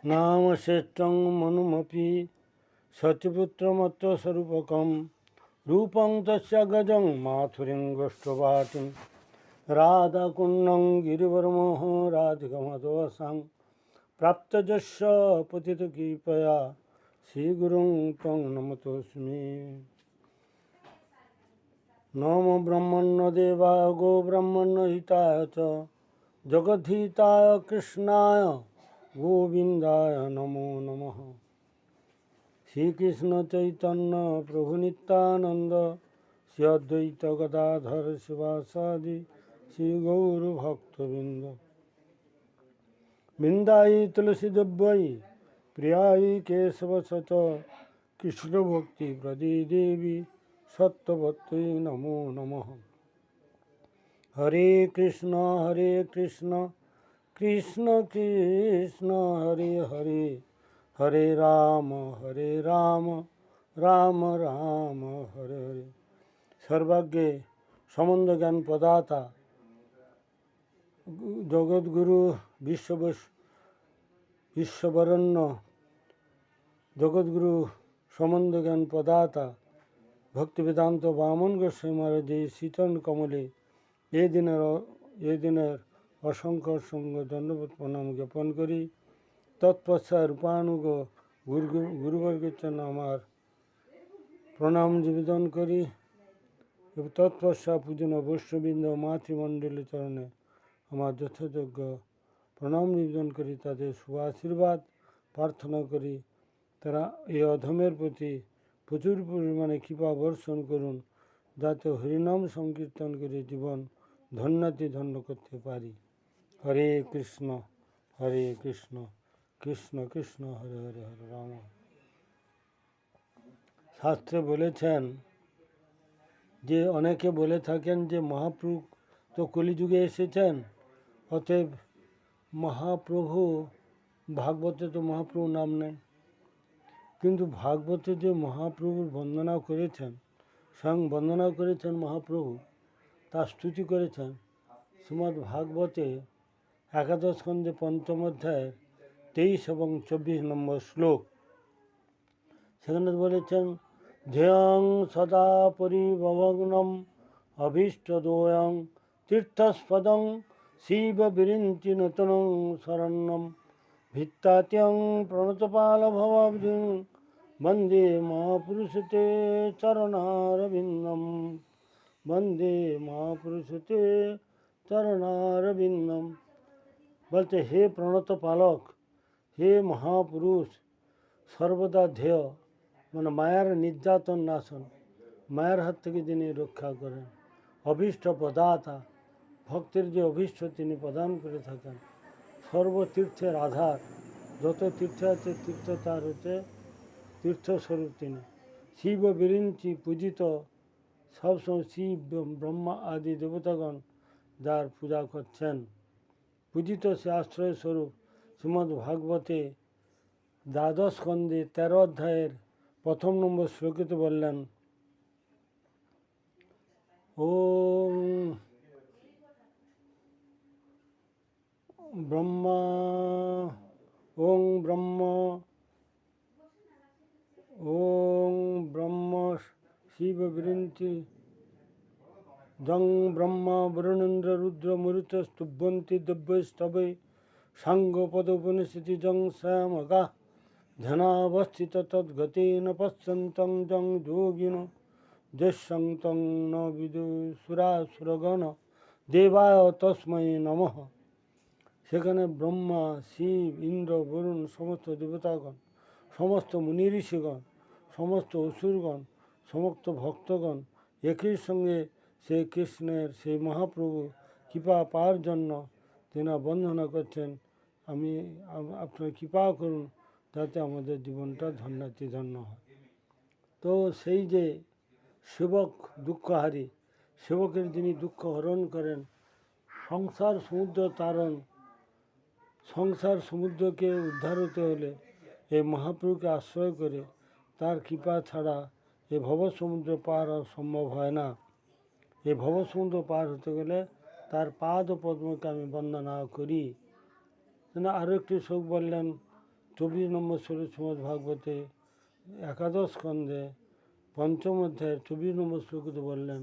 नाम श्रेष्ठं मनुमपि सत्यपुत्रमत्तस्वरूपकं रूपं तस्य गजं माथुरीं गोष्ठवाटिं राधाकुण्डं गिरिवरमोह राधिकमदोसां प्राप्तजस्य पतितकृपया श्रीगुरुं त्वं नमतोऽस्मि। नमो ब्रह्मण्य देवाय गो ब्रह्मण्य हिताय च जगद्धिताय कृष्णाय गोविंदाय नमो नमः। श्री कृष्ण चैतन्य प्रभु नित्यानंद श्री अद्वैत गदाधर शिवासादि श्री गौर भक्तवृंद बिंदाई तुलसी देव्यै प्रियाई केशव सच कृष्ण भक्ति प्रदी देवी सत्यवती नमो नमः। हरे कृष्ण कृष्ण कृष्ण हरे हरे हरे राम राम राम हरे हरे। सर्वज्ञ সম্বন্ধ জ্ঞান প্রদাতা জগৎগুরু বিশ্ববরণ্য জগৎগুরু সম্বন্ধ জ্ঞান প্রদাতা ভক্তিবেদান্ত বামন গোস্বামী মহারাজ এই শীতল কমলে এ দিনের অসংখ্য দণ্ডবোধ প্রণাম জ্ঞাপন করি। তৎপশ্চাৎ রূপানুগ গুরুবর্গের জন্য আমার প্রণাম নিবেদন করি এবং তৎপশ্চাৎ পূজনীয় বৈষ্ণববৃন্দ মাতৃমণ্ডলীর চরণে আমার যথাযোগ্য প্রণাম নিবেদন করি, তাদের শুভ আশীর্বাদ প্রার্থনা করি। তারা এই অধমের প্রতি প্রচুর পরিমাণে কৃপা বর্ষণ করুন, যাতে হরিনাম সংকীর্তন করে জীবন ধন্য করতে পারি। হরে কৃষ্ণ কৃষ্ণ কৃষ্ণ হরে হরে হরে রাম। শাস্ত্রে বলেছেন যে অনেকে বলে থাকেন যে মহাপ্রভু তো কলিযুগে এসেছেন, অতএব মহাপ্রভু ভাগবতে তো মহাপ্রভুর নাম নেই, কিন্তু ভাগবতে যে মহাপ্রভুর বন্দনা করেছেন, স্বয়ং বন্দনা করেছেন মহাপ্রভু, তার স্তুতি করেছেন শ্রীমদ্ ভাগবতে একাদশ স্কন্ধে পঞ্চম অধ্যায়ের 23 এবং 24 নম্বর শ্লোক। সেখানে বলেছেন ধ্যেয়ং সদা পরিভবগ্নম অভীষ্টদোয়ং তীর্থস্পদং শিব বিরিঞ্চি নূতনং শরণ্যম ভিত্তাত্যং প্রণতপাল ভবাব্দিং বন্দে মহাপুরুষতে চরণারবিন্দম বন্দে মহাপুরুষতে চরণারবিন্দম। বলতে হে প্রণত পালক, হে মহাপুরুষ, সর্বদা ধ্যেয় মানে মায়ার নির্যাতন নাশন, মায়ের হাত থেকে যিনি রক্ষা করেন, অভীষ্ট প্রদাতা, ভক্তের যে অভীষ্ট তিনি প্রদান করে থাকেন, সর্বতীর্থের আধার, যত তীর্থ আছে তীর্থ তার হচ্ছে তীর্থস্বরূপ তিনি। শিব বিরিঞ্চি পূজিত, সবসময় শিব ব্রহ্মা আদি দেবতাগণ যার পূজা করছেন, পূজিত সে আশ্রয় স্বরূপ। শ্রীমদ্ ভাগবতে দ্বাদশ স্কন্ধে 13 অধ্যায়ের 1 নম্বর শ্লোকেতে বললেন ওম ব্রহ্মা ওং ব্রহ্ম শিব বিরিঞ্চি জং ব্রহ্মা বরুণেন্দ্র রুদ্র মরুত স্তুভ্যন্তি দিব্যস্তবে সাঙ্গপদোপনিষতি জং শ্যামগা ধ্যানাবস্থিত তদ্গতেন পশ্যন্তং জং যোগিন যস্যং তং ন বিদুসুরাসুরগণ দেবায় তস্मै নমঃ। সেখানে ব্রহ্মা, শিব, ইন্দ্র, বরুণ, সমস্ত দেবতাগণ, সমস্ত মুনি ঋষিগণ, সমস্ত অসুরগণ, সমস্ত ভক্তগণ একই সঙ্গে সেই কৃষ্ণের, সেই মহাপ্রভু কৃপা পাওয়ার জন্য তিনি বন্দনা করছেন, আপনার কৃপা করুন যাতে আমাদের জীবনটা ধন্য হয়। তো সেই যে সেবক দুঃখহারী, সেবকের যিনি দুঃখ হরণ করেন, সংসার সমুদ্র তারণ, সংসার সমুদ্রকে উদ্ধার হতে হলে এই মহাপ্রভুকে আশ্রয় করে তার কৃপা ছাড়া এই ভবসমুদ্র পার সম্ভব হয় না। এই ভবসমুদ্র পার হতে গেলে তার পাদ পদ্মকে আমি বন্দনা করি। আরও একটি শ্লোক বললেন 24 নম্বর শ্লোক শ্রীমদ্ ভাগবতে একাদশ স্কন্ধে পঞ্চম অধ্যায়ের 24 নম্বর শ্লোকতে বললেন,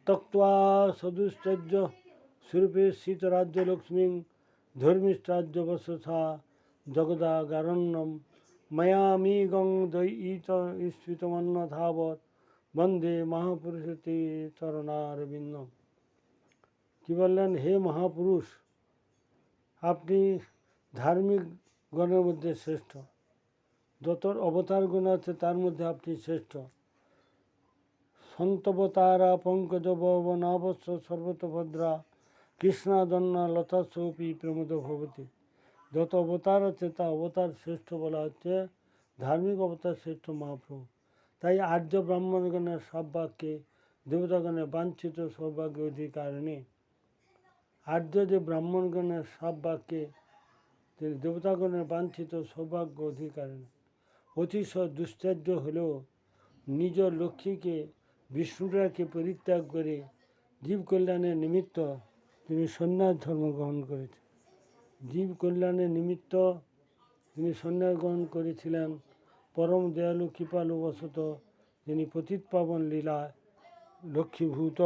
তক্ত্বা সদুশ্চর্য স্বরূপে শীতরাজ্য লক্ষ্মীং ধর্মিষ্টাজ্য বসথা জগদাগারণ্যম মায়ামিগং দয়িত স্ফীতমন্নধাবৎ বন্দে মহাপুরুষতে চরণারবিন্দম। কি বললেন? হে মহাপুরুষ, আপনি ধার্মিক গণের মধ্যে শ্রেষ্ঠ। যত অবতার গণ আছে তার মধ্যে আপনি শ্রেষ্ঠ। সন্তবতারা পঙ্কজ ভবনাবস্য সর্বতভদ্রা কৃষ্ণাদন্না লতা সৌপি প্রমোদ ভবতী। যত অবতার আছে তা অবতার শ্রেষ্ঠ বলা হচ্ছে, ধার্মিক অবতার শ্রেষ্ঠ মহাপ্রভু। তাই আর্য ব্রাহ্মণগণের সৌভাগ্যে দেবতাগণের বাঞ্ছিত সৌভাগ্য অধিকারিণী। আর্য যে ব্রাহ্মণগণের সৌভাগ্যে দেবতাগণের বাঞ্ছিত সৌভাগ্য অধিকারিণী। অতিশয় দুশ্চর্য হলেও নিজ লক্ষ্মীকে বিষ্ণুরাকে পরিত্যাগ করে জীব কল্যাণের নিমিত্ত তিনি সন্ন্যাস ধর্ম গ্রহণ করেছেন। জীব কল্যাণের নিমিত্ত তিনি সন্ন্যাস গ্রহণ করেছিলেন। পরম দয়ালু কৃপালু বশত তিনি পতিত পাবন লীলায় লক্ষ্মীভূত